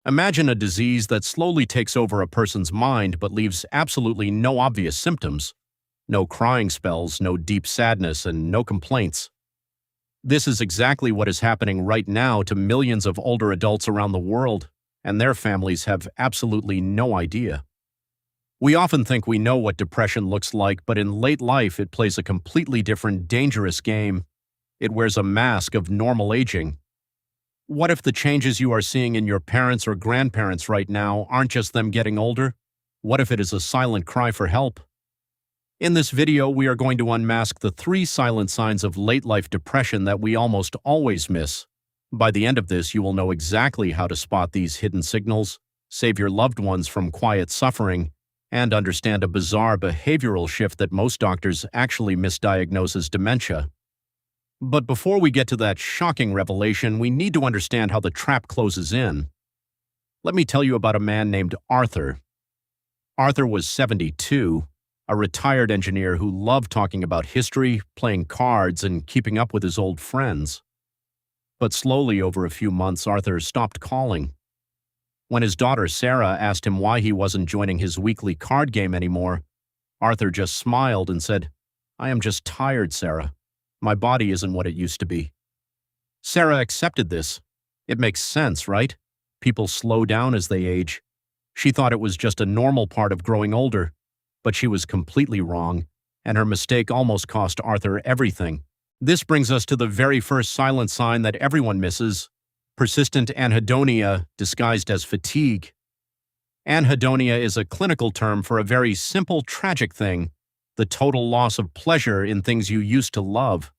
Imagine a disease that slowly takes over a person's mind but leaves absolutely no obvious symptoms. No crying spells, no deep sadness, and no complaints. This is exactly what is happening right now to millions of older adults around the world, and their families have absolutely no idea. We often think we know what depression looks like, but in late life it plays a completely different, dangerous game. It wears a mask of normal aging. What if the changes you are seeing in your parents or grandparents right now aren't just them getting older? What if it is a silent cry for help? In this video, we are going to unmask the 3 silent signs of late-life depression that we almost always miss. By the end of this, you will know exactly how to spot these hidden signals, save your loved ones from quiet suffering, and understand a bizarre behavioral shift that most doctors actually misdiagnose as dementia. But before we get to that shocking revelation, we need to understand how the trap closes in. Let me tell you about a man named Arthur. Arthur was 72, a retired engineer who loved talking about history, playing cards, and keeping up with his old friends. But slowly, over a few months, Arthur stopped calling. When his daughter Sarah asked him why he wasn't joining his weekly card game anymore, Arthur just smiled and said, "I am just tired, Sarah. My body isn't what it used to be." Sarah accepted this. It makes sense, right? People slow down as they age. She thought it was just a normal part of growing older, but she was completely wrong, and her mistake almost cost Arthur everything. This brings us to the very first silent sign that everyone misses: persistent anhedonia disguised as fatigue. Anhedonia is a clinical term for a very simple, tragic thing: the total loss of pleasure in things you used to love.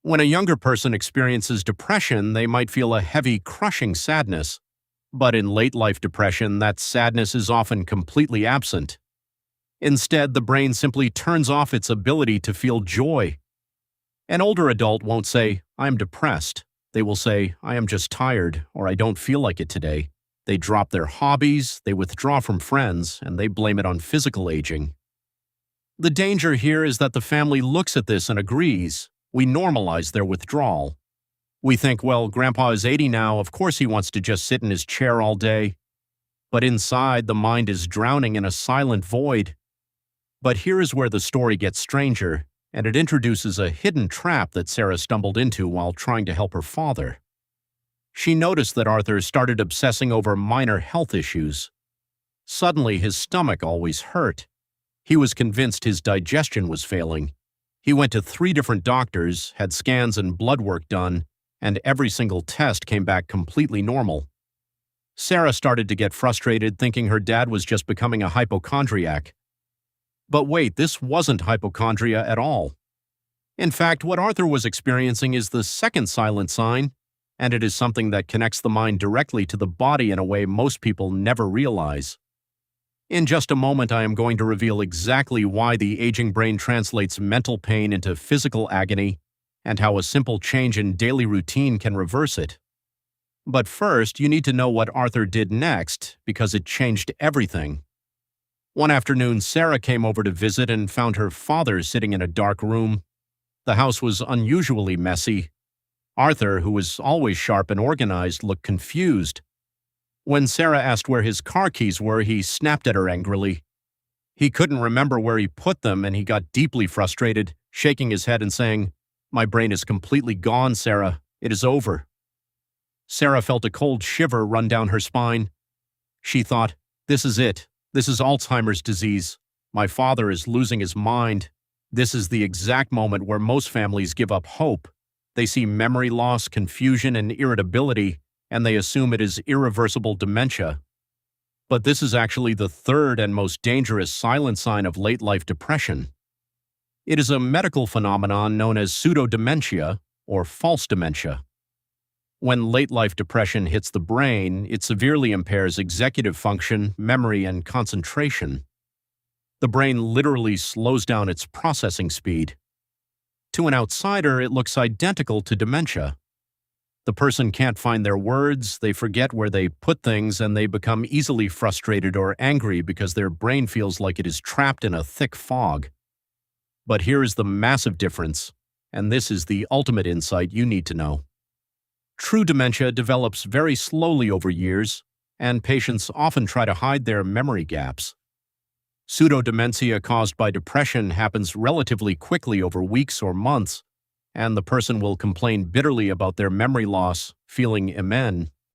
When a younger person experiences depression, they might feel a heavy, crushing sadness. But in late-life depression, that sadness is often completely absent. Instead, the brain simply turns off its ability to feel joy. An older adult won't say, "I am depressed." They will say, "I am just tired," or "I don't feel like it today." They drop their hobbies, they withdraw from friends, and they blame it on physical aging. The danger here is that the family looks at this and agrees. We normalize their withdrawal. We think, well, Grandpa is 80 now, of course he wants to just sit in his chair all day. But inside, the mind is drowning in a silent void. But here is where the story gets stranger, and it introduces a hidden trap that Sarah stumbled into while trying to help her father. She noticed that Arthur started obsessing over minor health issues. Suddenly, his stomach always hurt. He was convinced his digestion was failing. He went to 3 different doctors, had scans and blood work done, and every single test came back completely normal. Sarah started to get frustrated, thinking her dad was just becoming a hypochondriac. But wait, this wasn't hypochondria at all. In fact, what Arthur was experiencing is the second silent sign, and it is something that connects the mind directly to the body in a way most people never realize. In just a moment, I am going to reveal exactly why the aging brain translates mental pain into physical agony, and how a simple change in daily routine can reverse it. But first, you need to know what Arthur did next, because it changed everything. One afternoon, Sarah came over to visit and found her father sitting in a dark room. The house was unusually messy. Arthur, who was always sharp and organized, looked confused. When Sarah asked where his car keys were, he snapped at her angrily. He couldn't remember where he put them, and he got deeply frustrated, shaking his head and saying, "My brain is completely gone, Sarah. It is over." Sarah felt a cold shiver run down her spine. She thought, "This is it. This is Alzheimer's disease. My father is losing his mind." This is the exact moment where most families give up hope. They see memory loss, confusion, and irritability, and they assume it is irreversible dementia. But this is actually the 3rd and most dangerous silent sign of late-life depression. It is a medical phenomenon known as pseudodementia, or false dementia. When late-life depression hits the brain, it severely impairs executive function, memory, and concentration. The brain literally slows down its processing speed. To an outsider, it looks identical to dementia. The person can't find their words, they forget where they put things, and they become easily frustrated or angry because their brain feels like it is trapped in a thick fog. But here is the massive difference, and this is the ultimate insight you need to know. True dementia develops very slowly over years. and patients often try to hide their memory gaps. Pseudodementia caused by depression happens relatively quickly over weeks or months, and the person will complain bitterly about their memory loss, feeling immense.